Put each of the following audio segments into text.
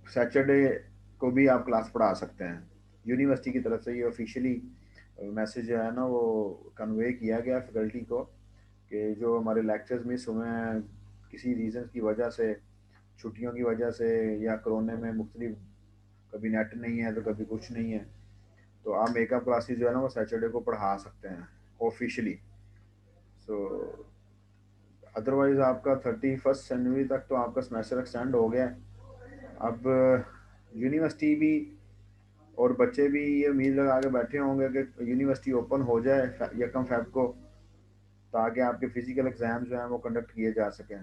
Saturday को भी आप क्लास पढ़ा सकते हैं। यूनिवर्सिटी की तरफ से ये ऑफिशियली मैसेज जो है ना वो कन्वे किया गया फैकल्टी को कि जो हमारे लेक्चर्स मिस हुए हैं किसी रीज़न की वजह से, छुट्टियों की वजह से या कोरोना में मुख्तलिफ, कभी नेट नहीं है तो कभी कुछ नहीं है, तो आप मेकअप क्लासेस जो है ना वो सैटरडे को पढ़ा सकते हैं ऑफिशियली। सो अदरवाइज आपका 31 जनवरी तक तो आपका सेमेस्टर एक्सटेंड हो गया है। अब यूनिवर्सिटी भी और बच्चे भी ये उम्मीद लगा के बैठे होंगे कि यूनिवर्सिटी ओपन हो जाए यकम फेब को, ताकि आपके फिजिकल एग्जाम जो हैं वो कंडक्ट किए जा सकें।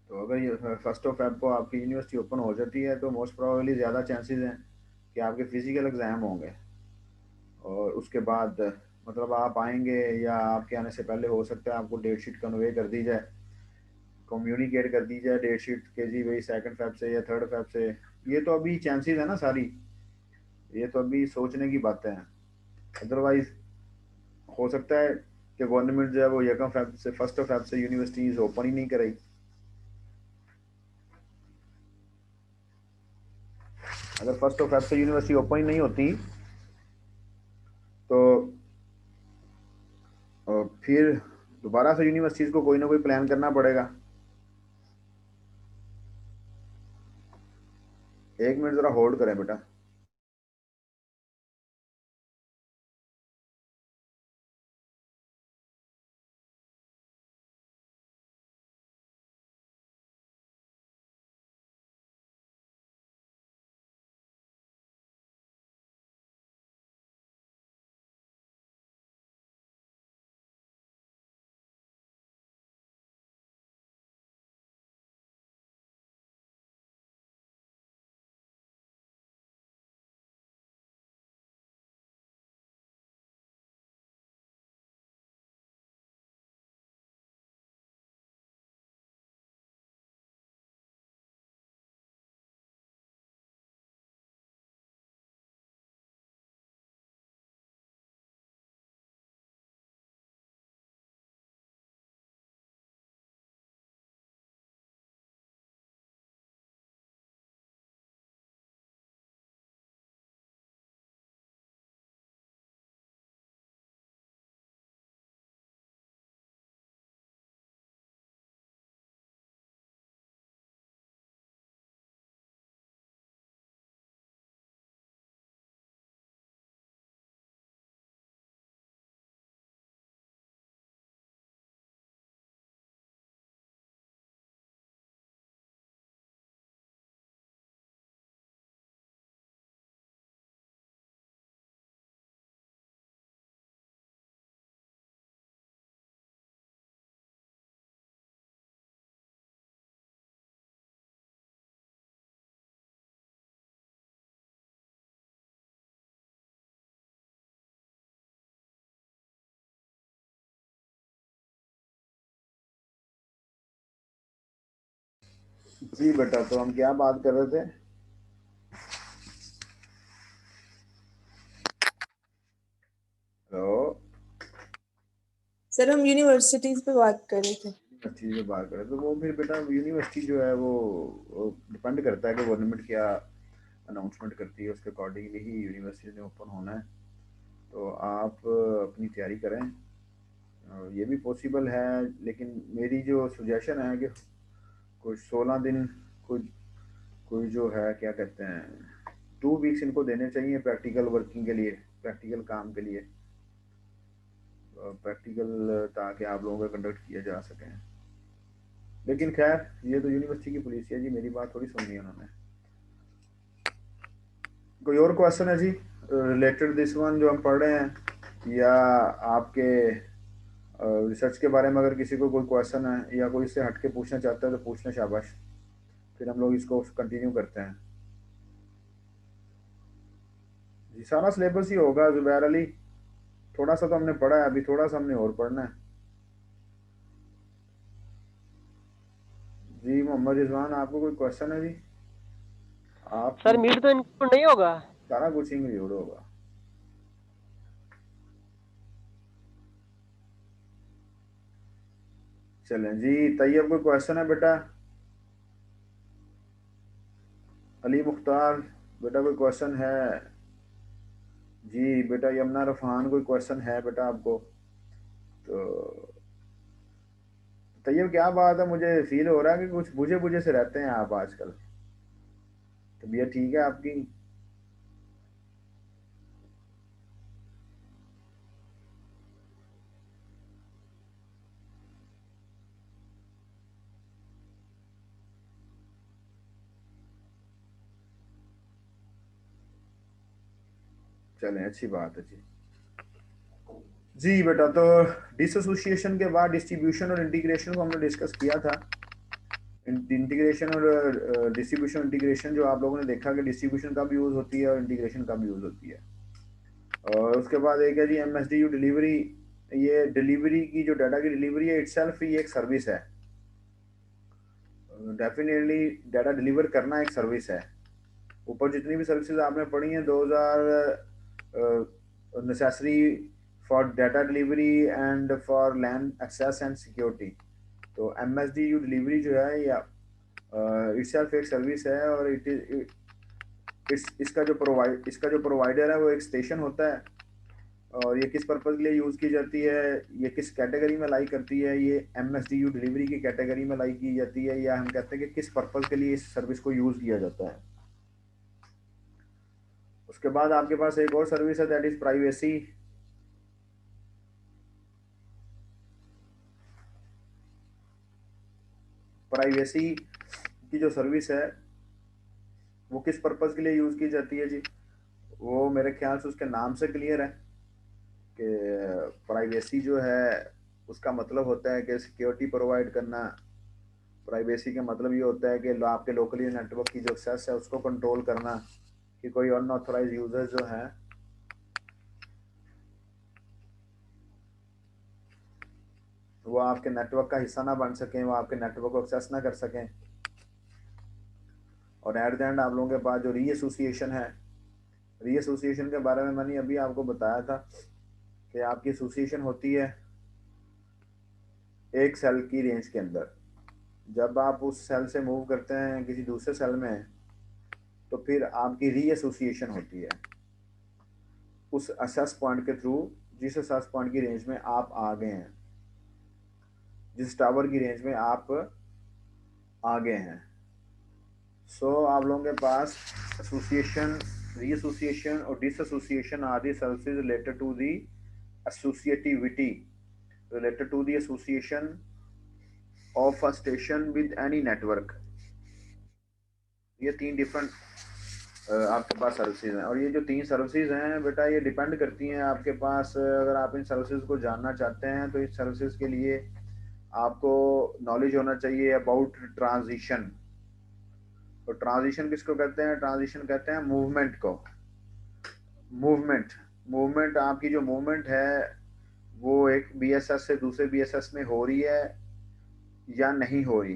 तो अगर ये 1 फेब को आपकी यूनिवर्सिटी ओपन हो जाती है तो मोस्ट प्रोबेबली ज़्यादा चांसेस हैं कि आपके फिजिकल एग्ज़ाम होंगे। और उसके बाद मतलब आप आएंगे या आपके आने से पहले हो सकता है आपको डेट शीट कन्वे कर दी जाए, कम्युनिकेट कर दी जाए डेट शीट के जी भाई 2 फेब से या 3 फेब से। ये तो अभी चांसेस है ना सारी, ये तो अभी सोचने की बातें हैं। अदरवाइज हो सकता है कि गवर्नमेंट जो है वो यकम फेब से 1 फेब से यूनिवर्सिटीज ओपन ही नहीं कराई। अगर 1 फेब से यूनिवर्सिटी ओपन ही नहीं होती तो फिर दोबारा से यूनिवर्सिटीज को कोई ना कोई प्लान करना पड़ेगा। 1 मिनट ज़रा होल्ड करें बेटा। जी बेटा, तो हम क्या बात कर रहे थे? हेलो। सर हम यूनिवर्सिटीज पे बात कर रहे थे। यूनिवर्सिटी की बात करें तो वो फिर बेटा यूनिवर्सिटी जो है वो डिपेंड करता है कि गवर्नमेंट क्या अनाउंसमेंट करती है, उसके अकॉर्डिंगली ही यूनिवर्सिटी ने ओपन होना है। तो आप अपनी तैयारी करें। ये भी पॉसिबल है, लेकिन मेरी जो सुजेशन है कि कुछ 16 दिन, कुछ कोई जो है क्या कहते हैं 2 वीक्स इनको देने चाहिए प्रैक्टिकल वर्किंग के लिए, प्रैक्टिकल काम के लिए, प्रैक्टिकल, ताकि आप लोगों का कंडक्ट किया जा सके। लेकिन खैर ये तो यूनिवर्सिटी की पुलिस है जी, मेरी बात थोड़ी सुननी है उन्होंने। कोई और क्वेश्चन है जी रिलेटेड दिस वन जो हम पढ़ रहे हैं, या आपके रिसर्च के बारे में अगर किसी को कोई क्वेश्चन है या कोई इससे हटके पूछना चाहता है तो पूछना, शाबाश। फिर हम लोग इसको कंटिन्यू करते हैं। जी सारा सिलेबस ही होगा जुबैर अली, थोड़ा सा तो हमने पढ़ा है, अभी थोड़ा सा हमने और पढ़ना है। जी मोहम्मद रिजवान, आपको कोई क्वेश्चन है जी? आप सर मीट तो इंक्लूड नहीं होगा? सारा कुछ इंक्लूड होगा। चलें जी, तैयब कोई क्वेश्चन है बेटा? अली मुख्तार, बेटा कोई क्वेश्चन है? जी बेटा यमुना रफान, कोई क्वेश्चन है बेटा आपको? तो तैयब क्या बात है, मुझे फील हो रहा है कि कुछ बुझे बुझे से रहते हैं आप आजकल। तबीयत ठीक है आपकी? चलें, अच्छी बात है जी। जी बेटा, तो डिसोसिएशन के बाद डिस्ट्रीब्यूशन और इंटीग्रेशन को हमने डिस्कस किया था। इंटीग्रेशन और डिस्ट्रीब्यूशन इंटीग्रेशन जो आप लोगों ने देखा कि डिस्ट्रीब्यूशन कब यूज़ होती है और इंटीग्रेशन कब यूज़ होती है। और उसके बाद एक है जी एमएसडीयू डिलीवरी। ये डिलीवरी की जो डाटा की डिलीवरी है इटसेल्फ ही एक सर्विस है। डेफिनेटली डाटा डिलीवर करना एक सर्विस है। ऊपर जितनी भी सर्विसेज आपने पढ़ी हैं, 2000 necessary for data delivery and for LAN access and security. तो एमएसडीयू डिलीवरी जो है या इटसेल्फ एक सर्विस है, और इसका जो प्रोवाइडर है वो एक स्टेशन होता है। और ये किस पर्पज़ के लिए यूज़ की जाती है, ये किस कैटेगरी में लाई करती है, ये एमएसडीयू डिलीवरी की कैटेगरी में लाई की जाती है, या हम कहते हैं कि किस पर्पज़ के लिए इस सर्विस को यूज़ किया जाता है। उसके बाद आपके पास एक और सर्विस है, दैट इज़ प्राइवेसी। प्राइवेसी की जो सर्विस है वो किस पर्पज़ के लिए यूज़ की जाती है जी? वो मेरे ख्याल से उसके नाम से क्लियर है कि प्राइवेसी जो है उसका मतलब होता है कि सिक्योरिटी प्रोवाइड करना। प्राइवेसी का मतलब ये होता है कि आपके लोकली नेटवर्क की जो एक्सेस है उसको कंट्रोल करना, कि कोई अनऑथराइज यूजर जो है वो आपके नेटवर्क का हिस्सा ना बन सकें, वो आपके नेटवर्क को एक्सेस ना कर सकें। और एट द एंड आप लोगों के पास जो रीएसोसिएशन है, रीएसोसिएशन के बारे में मैंने अभी आपको बताया था कि आपकी एसोसिएशन होती है एक सेल की रेंज के अंदर। जब आप उस सेल से मूव करते हैं किसी दूसरे सेल में, तो फिर आपकी रीएसोसिएशन होती है उस असेस पॉइंट के थ्रू, जिस असेस पॉइंट की रेंज में आप आ गए हैं, जिस टावर की रेंज में आप आ गए हैं। सो आप लोगों के पास एसोसिएशन, रीएसोसिएशन और disassociation are the services related to the associativity, related to the association of a station with any network। ये तीन डिफरेंट आपके पास सर्विसेज हैं, और ये जो तीन सर्विसेज हैं बेटा ये डिपेंड करती हैं आपके पास। अगर आप इन सर्विसेज को जानना चाहते हैं तो इस सर्विसेज के लिए आपको नॉलेज होना चाहिए अबाउट ट्रांजिशन। तो ट्रांजिशन किसको कहते हैं? ट्रांजिशन कहते हैं मूवमेंट को। मूवमेंट, मूवमेंट आपकी जो मूवमेंट है वो एक बीएसएस से दूसरे बीएसएस में हो रही है या नहीं हो रही।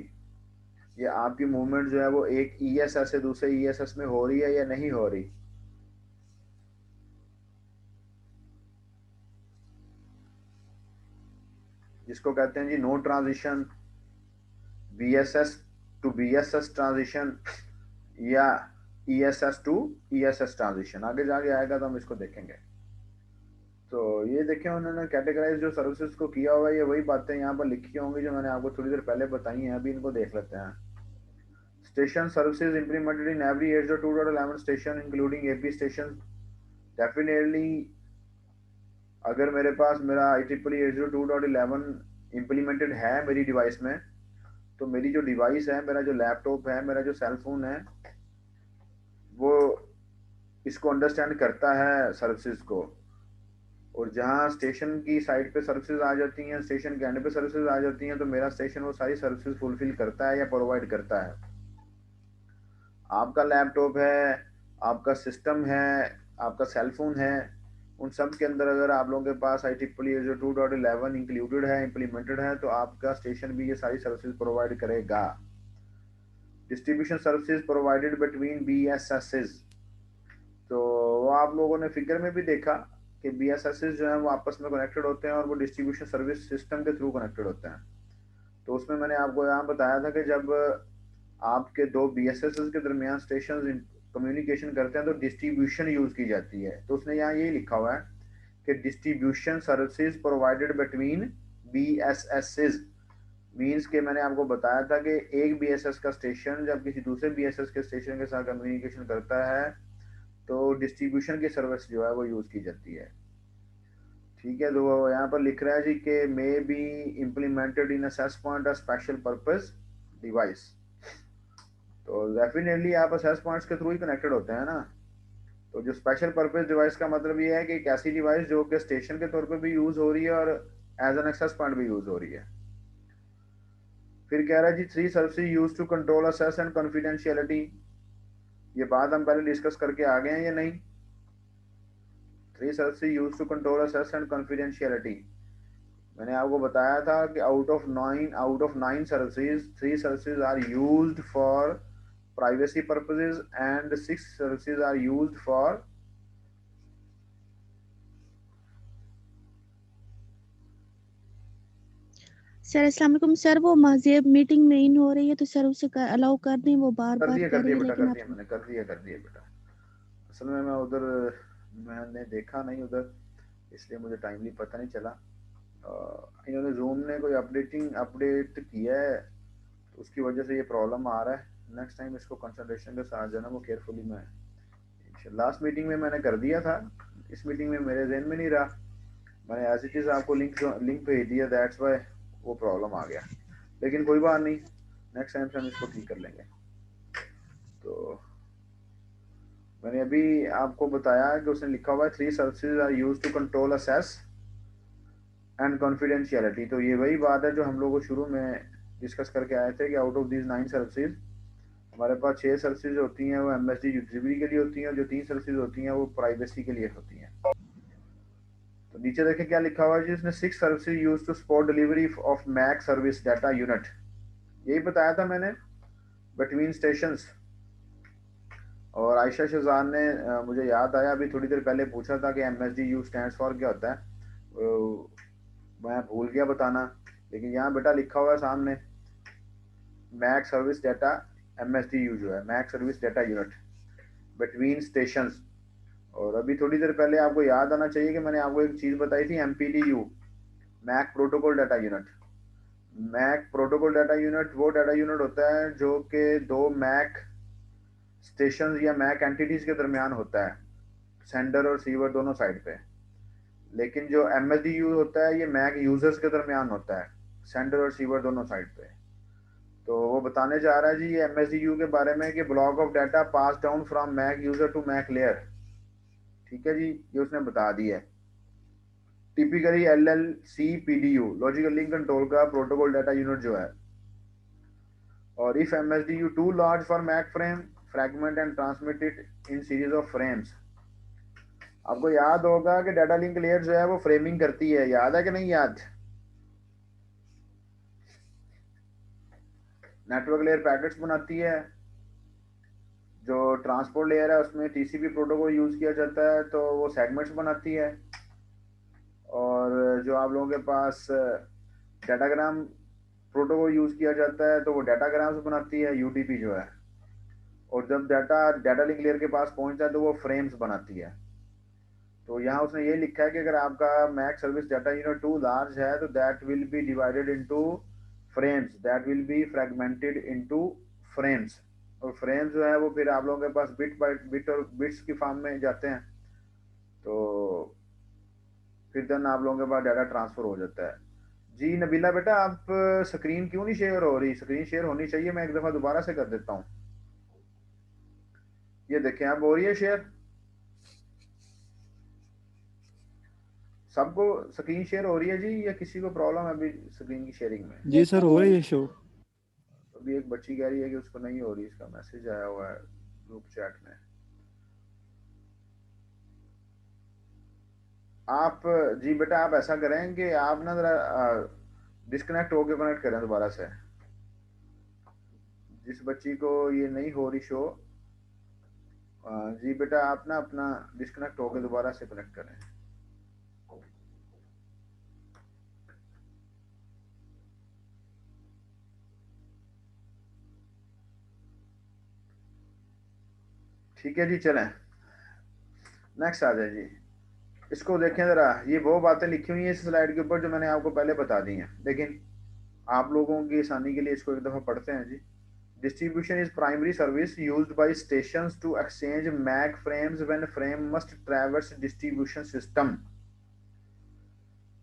ये आपकी मूवमेंट जो है वो एक ईएसएस से दूसरे ईएसएस में हो रही है या नहीं हो रही। जिसको कहते हैं जी no transition, BSS to BSS transition, या ईएसएस टू ईएसएस ट्रांजिशन। आगे जाके आएगा तो हम इसको देखेंगे। तो ये देखें उन्होंने कैटेगराइज जो सर्विसेज को किया हुआ है, ये वही बातें यहाँ पर लिखी होंगी जो मैंने आपको थोड़ी देर पहले बताई हैं। अभी इनको देख लेते हैं। Station services implemented in every 802.11 station including AP station. Definitely अगर मेरे पास मेरा IEEE 802.11 इम्प्लीमेंटेड है मेरी डिवाइस में, तो मेरी जो डिवाइस है, मेरा जो लैपटॉप है, मेरा जो सेल फोन है, वो इसको अंडरस्टैंड करता है सर्विसेज को। और जहाँ स्टेशन की साइड पे सर्विसेज आ जाती हैं, स्टेशन के एंड पे सर्विसेज आ जाती हैं, तो मेरा स्टेशन वो सारी सर्विसेज फुलफिल करता है या प्रोवाइड करता है। आपका लैपटॉप है, आपका सिस्टम है, आपका सेल फोन है, उन सब के अंदर अगर आप लोगों के पास IEEE 802.11 इंक्लूडेड है, इम्प्लीमेंटेड है, तो आपका स्टेशन भी ये सारी सर्विसेज प्रोवाइड करेगा। Distribution services provided between BSSs। तो वो आप लोगों ने फिगर में भी देखा कि BSSs जो है वो आपस में कनेक्टेड होते हैं और वो डिस्ट्रीब्यूशन सर्विस सिस्टम के थ्रू कनेक्टेड होते हैं। तो उसमें मैंने आपको यहाँ बताया था कि जब आपके दो BSS के दरमियान स्टेशन कम्युनिकेशन करते हैं तो डिस्ट्रीब्यूशन यूज की जाती है। तो उसने यहाँ ये लिखा हुआ है कि distribution services provided between BSSs means के मैंने आपको बताया था कि एक BSS का स्टेशन जब किसी दूसरे BSS के स्टेशन के साथ कम्युनिकेशन करता है तो डिस्ट्रीब्यूशन की सर्विस जो है वो यूज की जाती है। ठीक है, तो वो यहाँ पर लिख रहा है जी कि may be implemented in assess point और स्पेशल पर्पस डिवाइस। तो डेफिनेटली आप असेस पॉइंट्स के थ्रू ही कनेक्टेड होते हैं ना। तो जो स्पेशल पर्पस डिवाइस का मतलब ये है कि एक ऐसी डिवाइस जो कि स्टेशन के तौर पे भी यूज हो रही है और एज एन एक्सेस पॉइंट भी यूज हो रही है। फिर कह रहा है जी 3 services use to control access and confidentiality. ये बात हम पहले डिस्कस करके आ गए हैं या नहीं? 3 services use to control access and confidentiality. मैंने आपको बताया था कि out of 9 services 3 services are used for privacy purposes and 6 services are used for sir अस्सलाम वालेकुम सर। वो महजेब मीटिंग में इन हो रही है तो सर उसे अलाउ कर दें, वो बार कर बार दिया कर कर रही दिया है बेटा, लेकिन कर आप। दिया मैंने, कर दिया बेटा। असल में मैं उधर मैंने देखा नहीं उधर, इसलिए मुझे टाइमली पता नहीं चला। इन्होंने जूम ने कोई अपडेट किया है तो उसकी वजह से ये प्रॉब्लम आ रहा है। नेक्स्ट टाइम इसको कंसंट्रेशन के साथ जो है ना वो केयरफुली मैं, लास्ट मीटिंग में मैंने कर दिया था, इस मीटिंग में मेरे जहन में नहीं रहा, मैंने एज इट इज़ आपको लिंक भेज दिया, दैट्स वाई वो प्रॉब्लम आ गया। लेकिन कोई बात नहीं, नेक्स्ट टाइम से हम इसको ठीक कर लेंगे। तो मैंने अभी आपको बताया कि उसने लिखा हुआ है 3 services are use to control access and confidentiality. तो ये वही बात है जो हम लोग शुरू में डिस्कस करके आए थे कि आउट ऑफ दीज 9 सर्विसेज हमारे पास 6 सर्विसेज होती हैं वो MSD डिलीवरी के लिए होती हैं, और जो 3 सर्विसेज होती हैं वो प्राइवेसी के लिए होती हैं। तो नीचे देखें क्या लिखा हुआ है जी, इसने 6 services use to support delivery of MAC service data unit. यही बताया था मैंने, बिटवीन स्टेशंस। और आयशा शहजाद ने मुझे याद आया अभी थोड़ी देर पहले पूछा था कि MSDU स्टैंड्स फॉर क्या होता है, मैं भूल गया बताना, लेकिन यहाँ बेटा लिखा हुआ है सामने मैक सर्विस डाटा MSDU जो है MAC service data unit between stations. और अभी थोड़ी देर पहले आपको याद आना चाहिए कि मैंने आपको एक चीज़ बताई थी MPDU, MAC protocol data unit. MAC protocol data unit वो डाटा यूनिट होता है जो कि दो मैक स्टेशन या मैक एंटिटीज के दरमियान होता है, सेंडर और रिसीवर दोनों साइड पे। लेकिन जो MSDU होता है ये मैक यूजर्स के दरमियान होता है, सेंडर और रिसीवर दोनों साइड पे। तो वो बताने जा रहा है जी ये MSDU के बारे में कि block of data pass down from MAC user to MAC layer. ठीक है जी, ये उसने बता दिया है। Typically LLC-PDU logical link control का प्रोटोकॉल डाटा यूनिट जो है। और if MSDU too large for MAC frame fragment and transmit it in series of frames. आपको याद होगा कि डाटा लिंक लेयर जो है वो फ्रेमिंग करती है, याद है कि नहीं याद? नेटवर्क लेयर पैकेट्स बनाती है, जो ट्रांसपोर्ट लेयर है उसमें TCP प्रोटोकॉल यूज किया जाता है तो वो सेगमेंट्स बनाती है। और जो आप लोगों के पास डाटाग्राम प्रोटोकॉल यूज किया जाता है तो वो डाटाग्राम्स बनाती है UDP जो है। और जब डाटा लिंक लेयर के पास पहुंचता है तो वो फ्रेम्स बनाती है। तो यहाँ उसने ये लिखा है कि अगर आपका MAC service data unit too large है तो that will be divided into frames, that will be fragmented into frames. और फ्रेम्स जो है वो फिर आप लोगों के पास बिट बाय बिट और बिट्स की फॉर्म में जाते हैं। तो फिर देन आप लोगों के पास डाटा ट्रांसफर हो जाता है। जी नबीला बेटा, आप स्क्रीन क्यों नहीं शेयर हो रही? स्क्रीन शेयर होनी चाहिए, मैं एक दफ़ा दोबारा से कर देता हूँ। ये देखें अब हो रही है शेयर, सबको स्क्रीन शेयर हो रही है जी, या किसी को प्रॉब्लम है अभी स्क्रीन की शेयरिंग में? जी सर हो रही है शो। अभी एक बच्ची कह रही है कि उसको नहीं हो रही, इसका मैसेज आया हुआ है ग्रुप चैट में। आप जी बेटा आप ऐसा करें कि आप ना जरा डिस्कनेक्ट होके कनेक्ट करें दोबारा से। जिस बच्ची को ये नहीं हो रही शो, जी बेटा आप ना अपना डिस्कनेक्ट होके दोबारा से कनेक्ट करें। ठीक है जी, चलें नेक्स्ट आ जाए जी। इसको देखें ज़रा, ये वो बातें लिखी हुई हैं इस स्लाइड के ऊपर जो मैंने आपको पहले बता दी हैं, लेकिन आप लोगों की आसानी के लिए इसको एक दफ़ा पढ़ते हैं जी। Distribution is primary service used by stations to exchange MAC frames when frame must traverse distribution system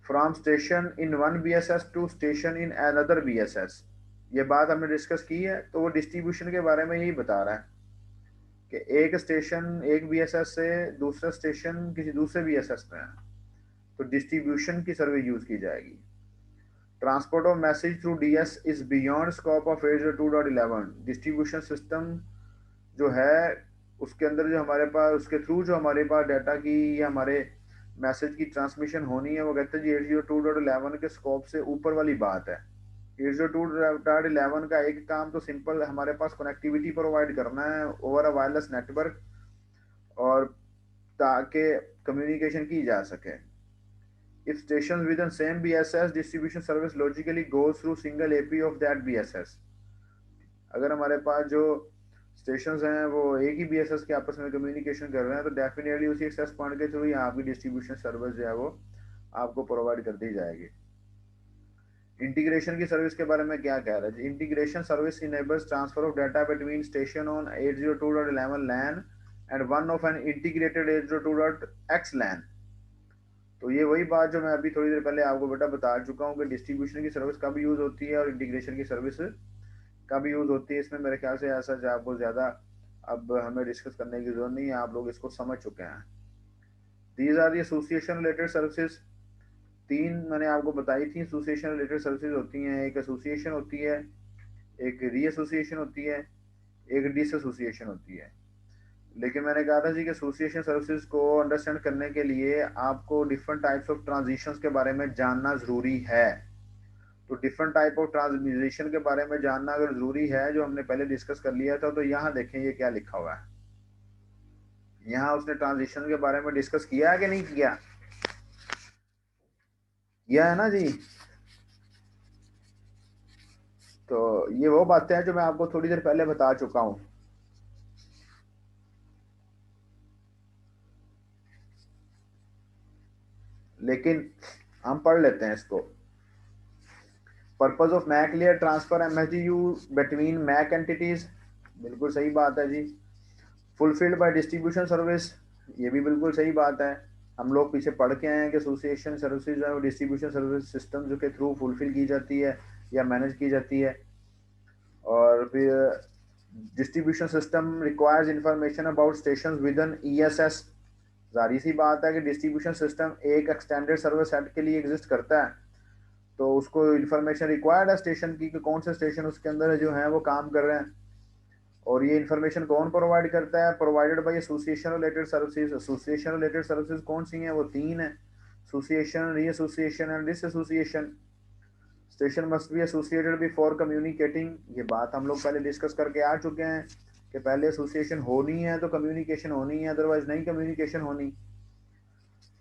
from station in one BSS to station in another BSS। ये बात हमने डिस्कस की है, तो वो डिस्ट्रीब्यूशन के बारे में यही बता रहा है कि एक स्टेशन एक बीएसएस से दूसरा स्टेशन किसी दूसरे बीएसएस में है, तो डिस्ट्रीब्यूशन की सर्विस यूज की जाएगी। Transport of message through DS is beyond scope of 802.11। Distribution system जो है उसके अंदर जो हमारे पास उसके थ्रू जो हमारे पास डाटा की या हमारे मैसेज की ट्रांसमिशन होनी है, वो कहते हैं जी 802.11 के स्कोप से ऊपर वाली बात है। 802.11 का एक काम तो सिंपल हमारे पास कनेक्टिविटी प्रोवाइड करना है ओवर अ वायरलेस नेटवर्क, और ताकि कम्युनिकेशन की जा सके। If stations within same BSS, distribution service logically goes through single AP of that BSS। अगर हमारे पास जो स्टेशंस हैं वो एक ही बीएसएस के आपस में कम्युनिकेशन कर रहे हैं, तो डेफिनेटली उसी एक्सेस पॉइंट के थ्रू ही आपकी डिस्ट्रीब्यूशन सर्विस जो है वो आपको प्रोवाइड कर दी जाएगी। इंटीग्रेशन की सर्विस के बारे में क्या कह रहा है? Integration service enables transfer of data between station on 802.11 LAN and one of an integrated 802.x LAN. तो ये वही बात जो मैं अभी थोड़ी देर पहले आपको बेटा बता चुका हूँ कि डिस्ट्रीब्यूशन की सर्विस कब यूज होती है और इंटीग्रेशन की सर्विस कब यूज होती है। इसमें मेरे ख्याल से ऐसा आपको ज्यादा अब हमें डिस्कस करने की जरूरत नहीं है, आप लोग इसको समझ चुके हैं। These are the association related services. तीन मैंने आपको बताई थी एसोसिएशन रिलेटेड सर्विसेज होती हैं। एक एसोसिएशन होती है, एक री एसोसिएशन होती है, एक डिसएसोसिएशन होती है। लेकिन मैंने कहा था जी कि एसोसिएशन सर्विसेज को अंडरस्टैंड करने के लिए आपको डिफरेंट टाइप्स ऑफ ट्रांजिशंस के बारे में जानना जरूरी है। तो डिफरेंट टाइप ऑफ ट्रांसमिशन के बारे में जानना अगर जरूरी है, जो हमने पहले डिस्कस कर लिया था, तो यहाँ देखें ये क्या लिखा हुआ है। यहाँ उसने ट्रांजिशन के बारे में डिस्कस किया है कि नहीं किया? किया है ना जी। तो ये वो बातें हैं जो मैं आपको थोड़ी देर पहले बता चुका हूं, लेकिन हम पढ़ लेते हैं इसको। Purpose of MAC layer transfer MSDU between MAC entities, बिल्कुल सही बात है जी। फुलफिल्ड बाय डिस्ट्रीब्यूशन सर्विस, ये भी बिल्कुल सही बात है। हम लोग पीछे पढ़ के आए हैं कि एसोसिएशन सर्विसेज और डिस्ट्रीब्यूशन सर्विस सिस्टम जो के थ्रू फुलफिल की जाती है या मैनेज की जाती है। और फिर distribution system requires information about station with in ESS. जारी सी बात है कि डिस्ट्रीब्यूशन सिस्टम एक एक्सटेंडेड सर्विस सेट के लिए एग्जिस्ट करता है, तो उसको इंफॉर्मेशन रिक्वायर्ड है स्टेशन की कि कौन से स्टेशन उसके अंदर जो है वो काम कर रहे हैं। और ये इन्फॉर्मेशन कौन प्रोवाइड करता है? Provided by association related services. Association related services कौन सी हैं? वो तीन है, एसोसिएशन, री association and dissociation. Station must be associated before communicating, ये बात हम लोग पहले डिस्कस करके आ चुके हैं कि पहले एसोसिएशन होनी है तो कम्युनिकेशन होनी है, अदरवाइज नहीं कम्युनिकेशन होनी।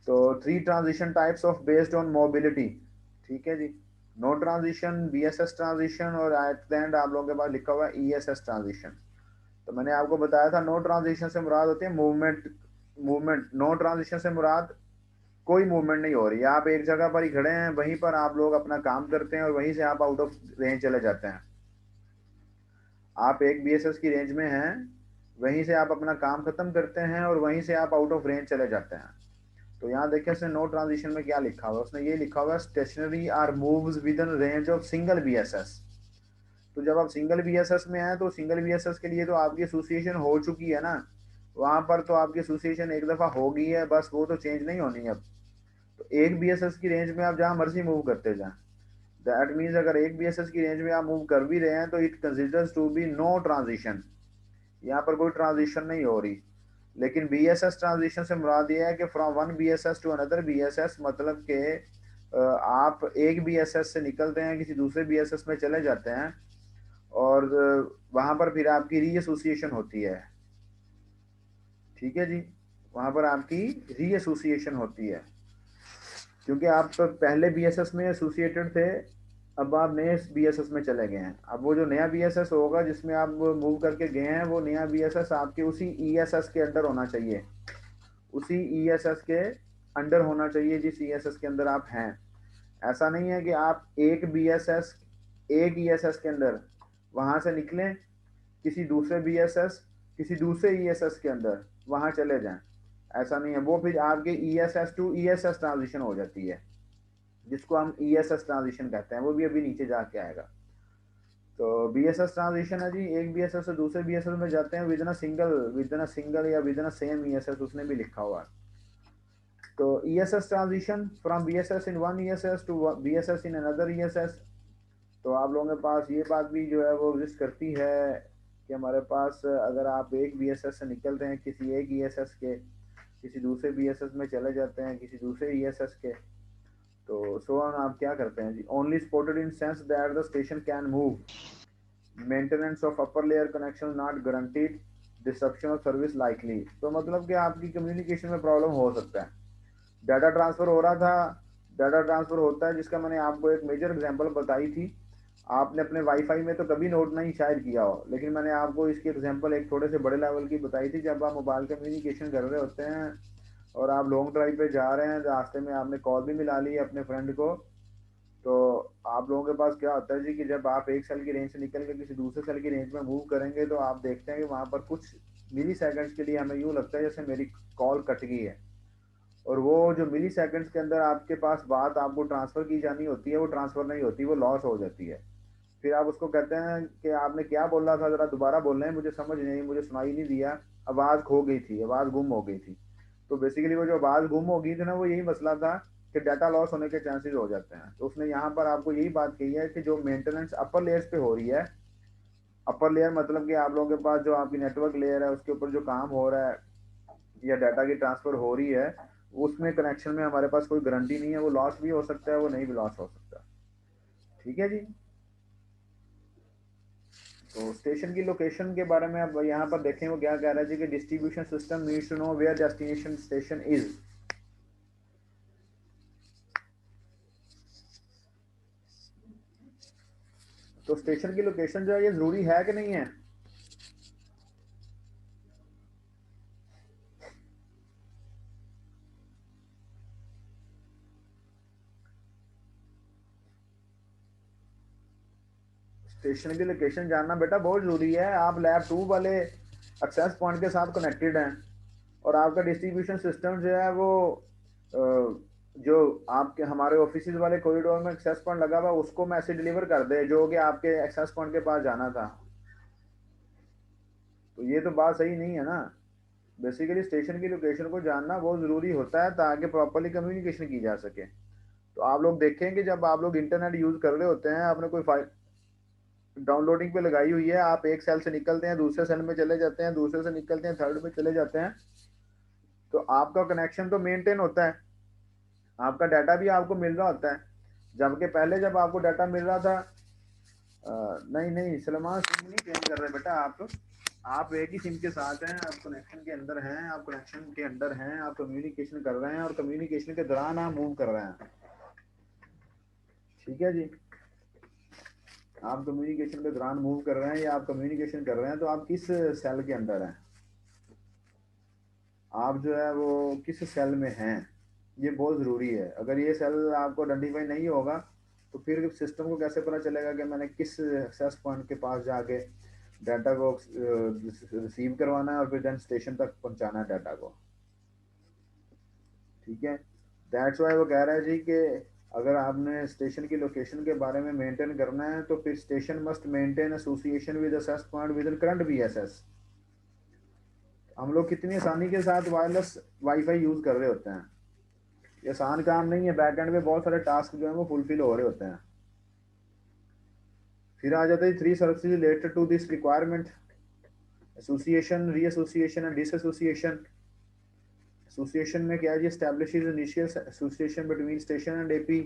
तो 3 transition types of based on mobility, ठीक है जी। नो ट्रांजिशन, बीएसएस ट्रांजिशन, और एट द एंड आप लोगों के पास लिखा हुआ है ईएसएस ट्रांजिशन। तो मैंने आपको बताया था नो ट्रांजिशन से मुराद होती है मूवमेंट। मूवमेंट, नो ट्रांजिशन से मुराद कोई मूवमेंट नहीं हो रही है, आप एक जगह पर ही खड़े हैं, वहीं पर आप लोग अपना काम करते हैं और वहीं से आप आउट ऑफ रेंज चले जाते हैं। आप एक बीएसएस की रेंज में हैं, वहीं से आप अपना काम खत्म करते हैं और वहीं से आप आउट ऑफ रेंज चले जाते हैं। तो यहाँ देखिए उसने नो ट्रांजिशन में क्या लिखा हुआ है, उसने ये लिखा हुआ है stationary are moves within range of single BSS. तो जब आप सिंगल बीएसएस में हैं, तो सिंगल बीएसएस के लिए तो आपकी एसोसिएशन हो चुकी है ना, वहां पर तो आपकी एसोसिएशन एक दफा हो गई है, बस वो तो चेंज नहीं होनी है अब। तो एक बीएसएस की रेंज में आप जहां मर्जी मूव करते जाएं। दैट मीन्स अगर एक बीएसएस की रेंज में आप मूव कर भी रहे हैं तो it considers to be no transition, यहाँ पर कोई ट्रांजिशन नहीं हो रही। लेकिन बीएसएस ट्रांजिशन से मुराद ये है कि from one BSS to another BSS, मतलब कि आप एक बीएसएस से निकलते हैं किसी दूसरे बीएसएस में चले जाते हैं, और वहां पर फिर आपकी री एसोसिएशन होती है, ठीक है जी। वहां पर आपकी री एसोसिएशन होती है, क्योंकि आप तो पहले बीएसएस में एसोसिएटेड थे, अब आप नए BSS में चले गए हैं। अब वो जो नया BSS होगा जिसमें आप मूव करके गए हैं, वो नया BSS आपके उसी ESS के अंडर होना चाहिए, उसी ESS के अंडर होना चाहिए जिस ESS के अंदर आप हैं। ऐसा नहीं है कि आप एक ESS के अंदर वहां से निकलें, किसी दूसरे BSS किसी दूसरे ESS के अंदर वहां चले जाएं। ऐसा नहीं है, वो फिर आपके ESS टू ESS ट्रांजिशन हो जाती है, जिसको हम ESS ट्रांजिशन कहते हैं। वो भी अभी नीचे जाके आएगा। तो BSS ट्रांजिशन है जी, एक BSS से दूसरे BSS में जाते हैं विद इन सिंगल या विद इन सेम ESS, उसने भी लिखा हुआ है। तो ESS transition from BSS in one ESS to BSS in another ESS। तो आप लोगों के पास ये बात भी जो है वो एग्जिस्ट करती है कि हमारे पास अगर आप एक BSS से निकलते हैं किसी एक ESS के, किसी दूसरे BSS में चले जाते हैं किसी दूसरे ESS के, तो सो ऑन आप क्या करते हैं जी, only spotted in sense that the station can move, maintenance of upper layer connection not guaranteed, disruption of service likely. तो मतलब कि आपकी कम्युनिकेशन में प्रॉब्लम हो सकता है। डाटा ट्रांसफर हो रहा था, डाटा ट्रांसफर होता है, जिसका मैंने आपको एक मेजर एग्जांपल बताई थी। आपने अपने वाईफाई में तो कभी नोट नहीं शायद किया हो, लेकिन मैंने आपको इसकी एग्जांपल एक थोड़े से बड़े लेवल की बताई थी। जब आप मोबाइल कम्युनिकेशन कर रहे होते हैं और आप लॉन्ग ड्राइव पे जा रहे हैं, रास्ते में आपने कॉल भी मिला ली अपने फ्रेंड को, तो आप लोगों के पास क्या होता है जी कि जब आप एक सेल की रेंज से निकल के किसी दूसरे सेल की रेंज में मूव करेंगे, तो आप देखते हैं कि वहाँ पर कुछ मिली सेकेंड्स के लिए हमें यूँ लगता है जैसे मेरी कॉल कट गई है, और वो जो मिली सेकेंड्स के अंदर आपके पास बात आपको ट्रांसफर की जानी होती है वो ट्रांसफर नहीं होती, वो लॉस हो जाती है। फिर आप उसको कहते हैं कि आपने क्या बोला था, जरा दोबारा बोल रहे हैं, मुझे समझ नहीं, मुझे सुनाई नहीं दिया, आवाज़ खो गई थी, आवाज़ गुम हो गई थी। तो बेसिकली वो जो आवाज़ गुम हो गई थी ना, वो यही मसला था कि डाटा लॉस होने के चांसेस हो जाते हैं। तो उसने यहाँ पर आपको यही बात कही है कि जो मेंटेनेंस अपर लेयर्स पे हो रही है, अपर लेयर मतलब कि आप लोगों के पास जो आपकी नेटवर्क लेयर है उसके ऊपर जो काम हो रहा है या डाटा की ट्रांसफर हो रही है, उसमें कनेक्शन में हमारे पास कोई गारंटी नहीं है, वो लॉस भी हो सकता है, वो नहीं भी लॉस हो सकता। ठीक है जी। तो स्टेशन की लोकेशन के बारे में अब यहाँ पर देखें वो क्या कह रहा है जी कि distribution system needs to know where destination station is. तो स्टेशन की लोकेशन जो है ये जरूरी है कि नहीं है? स्टेशन की लोकेशन जानना बेटा बहुत जरूरी है। आप लैब 2 वाले एक्सेस पॉइंट के साथ कनेक्टेड हैं और आपका डिस्ट्रीब्यूशन सिस्टम जो है वो जो आपके हमारे ऑफिस वाले कॉरिडोर में एक्सेस पॉइंट लगा हुआ उसको मैसेज डिलीवर कर दे जो कि आपके एक्सेस पॉइंट के पास जाना था। तो ये तो बात सही नहीं है ना। बेसिकली स्टेशन की लोकेशन को जानना बहुत ज़रूरी होता है ताकि प्रॉपरली कम्युनिकेशन की जा सके। तो आप लोग देखें कि जब आप लोग इंटरनेट यूज़ कर रहे होते हैं, आपने कोई फाइल डाउनलोडिंग पे लगाई हुई है, आप एक सेल से निकलते हैं दूसरे सेल में चले जाते हैं, दूसरे से निकलते हैं थर्ड में चले जाते हैं, तो आपका कनेक्शन तो मेंटेन होता है, आपका डाटा भी आपको मिल रहा होता है। जबकि पहले जब आपको डाटा मिल रहा था, नहीं नहीं सलमान, सिम नहीं चेंज कर रहे बेटा, आप एक ही सिम के साथ हैं, आप कनेक्शन के अंदर हैं, आप कनेक्शन के अंदर हैं, आप कम्युनिकेशन कर रहे हैं और कम्युनिकेशन के दौरान आप मूव कर रहे हैं। ठीक है जी। आप कम्युनिकेशन के दौरान मूव कर रहे हैं या आप कम्युनिकेशन कर रहे हैं, तो आप किस सेल के अंदर हैं, आप जो है वो किस सेल में हैं, ये बहुत ज़रूरी है। अगर ये सेल आपको आइडेंटिफाई नहीं होगा तो फिर सिस्टम को कैसे पता चलेगा कि मैंने किस एक्सेस पॉइंट के पास जाके डाटा को रिसीव करवाना है और फिर देन स्टेशन तक पहुंचाना है डाटा को। ठीक है। दैट्स वाई वो कह रहा है जी कि अगर आपने स्टेशन की लोकेशन के बारे में मेंटेन करना है तो फिर station must maintain association with access point within current BSS। हम लोग कितनी आसानी के साथ वायरलेस वाईफाई यूज़ कर रहे होते हैं, ये आसान काम नहीं है। बैक एंड में बहुत सारे टास्क जो है वो फुलफिल हो रहे होते हैं। फिर आ जाता है 3 services related to this requirement, association, reassociation and disassociation. Association में क्या है जी, establishes initial association between station and AP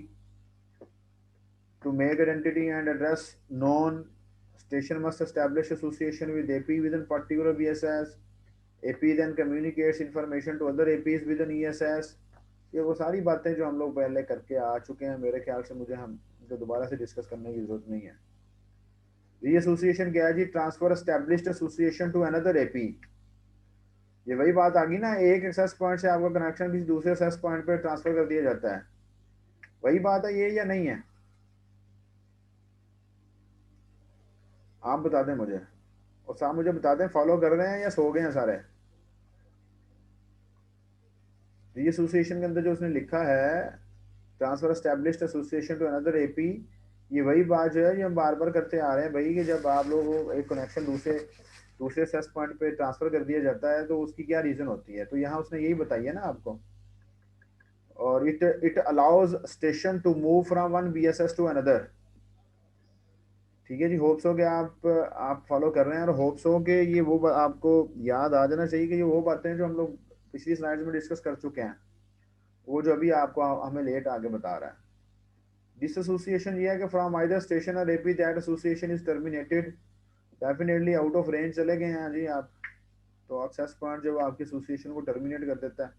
to make identity and address known. Station must establish association with AP within particular BSS. AP then communicates information to other APs within ESS। ये वो सारी बातें जो हम लोग पहले करके आ चुके हैं, मेरे ख्याल से मुझे हम तो दोबारा से डिस्कस करने की जरूरत नहीं है। री एसोसिएशन क्या है जी? Transfer established association to another AP. ये वही बात आ गई ना, एक एक्सेस पॉइंट से आपका कनेक्शन किसी दूसरे एक्सेस पॉइंट पे ट्रांसफर कर दिया जाता है। वही बात है ये या नहीं है? आप बता दें मुझे, और साहब मुझे बता दें फॉलो कर रहे हैं या सो गए हैं सारे। री एसोसिएशन के अंदर जो उसने लिखा है, transfer established association to another AP, ये वही बात जो है ये हम बार बार करते आ रहे हैं भाई, कि जब आप लोग एक कनेक्शन दूसरे दूसरे सेस पॉइंट पे ट्रांसफर कर दिया जाता है तो उसकी क्या रीजन होती है, तो यहाँ उसने यही बताई है ना आपको। और it allows station to move from one BSS to another. ठीक है जी, होप्स हो के आप फॉलो कर रहे हैं, और होप्स हो के ये वो आपको याद आ जाना चाहिए कि ये वो बातें जो हम लोग पिछली स्लाइड्स में डिस्कस कर चुके हैं, वो जो अभी आपको हमें लेट आगे बता रहा है। डिसएसोसिएशन ये है कि फ्रॉम आइदर स्टेशन और AP that association is terminated, definitely out of range चले गए हैं जी आप, तो एक्सेस पॉइंट जो आपकी एसोसिएशन को टर्मिनेट कर देता है।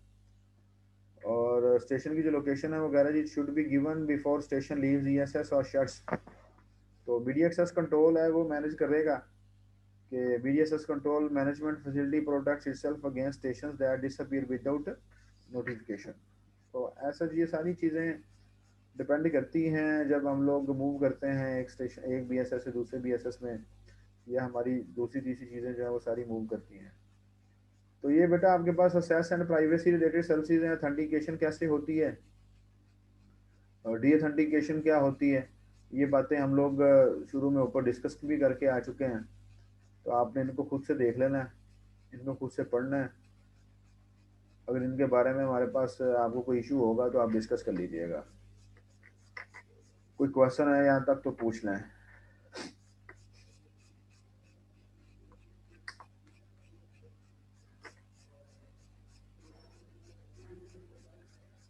और स्टेशन की जो लोकेशन है वगैरह जी should be given before station leaves ESS और शट्स। तो बीडी एक्सेस कंट्रोल है वो मैनेज करेगा कि BD access control management facility protects itself against stations that disappear without notification. तो ऐसा ये सारी चीज़ें डिपेंड करती हैं जब हम लोग मूव करते हैं एक स्टेशन, एक बीएसएस से दूसरे बीएसएस में, या हमारी दूसरी तीसरी चीज़ें जो है वो सारी मूव करती हैं। तो ये बेटा आपके पास access and privacy related services हैं। ऑथेंटिकेशन कैसे होती है और डी ऑथेंटिकेशन क्या होती है, ये बातें हम लोग शुरू में ऊपर डिस्कस भी करके आ चुके हैं। तो आपने इनको खुद से देख लेना है, इनको खुद से पढ़ना है। अगर इनके बारे में हमारे पास आपको कोई इशू होगा तो आप डिस्कस कर लीजिएगा। कोई क्वेश्चन है यहाँ तक तो पूछ लें।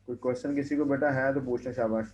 कोई क्वेश्चन किसी को बेटा है तो पूछना, शाबाश।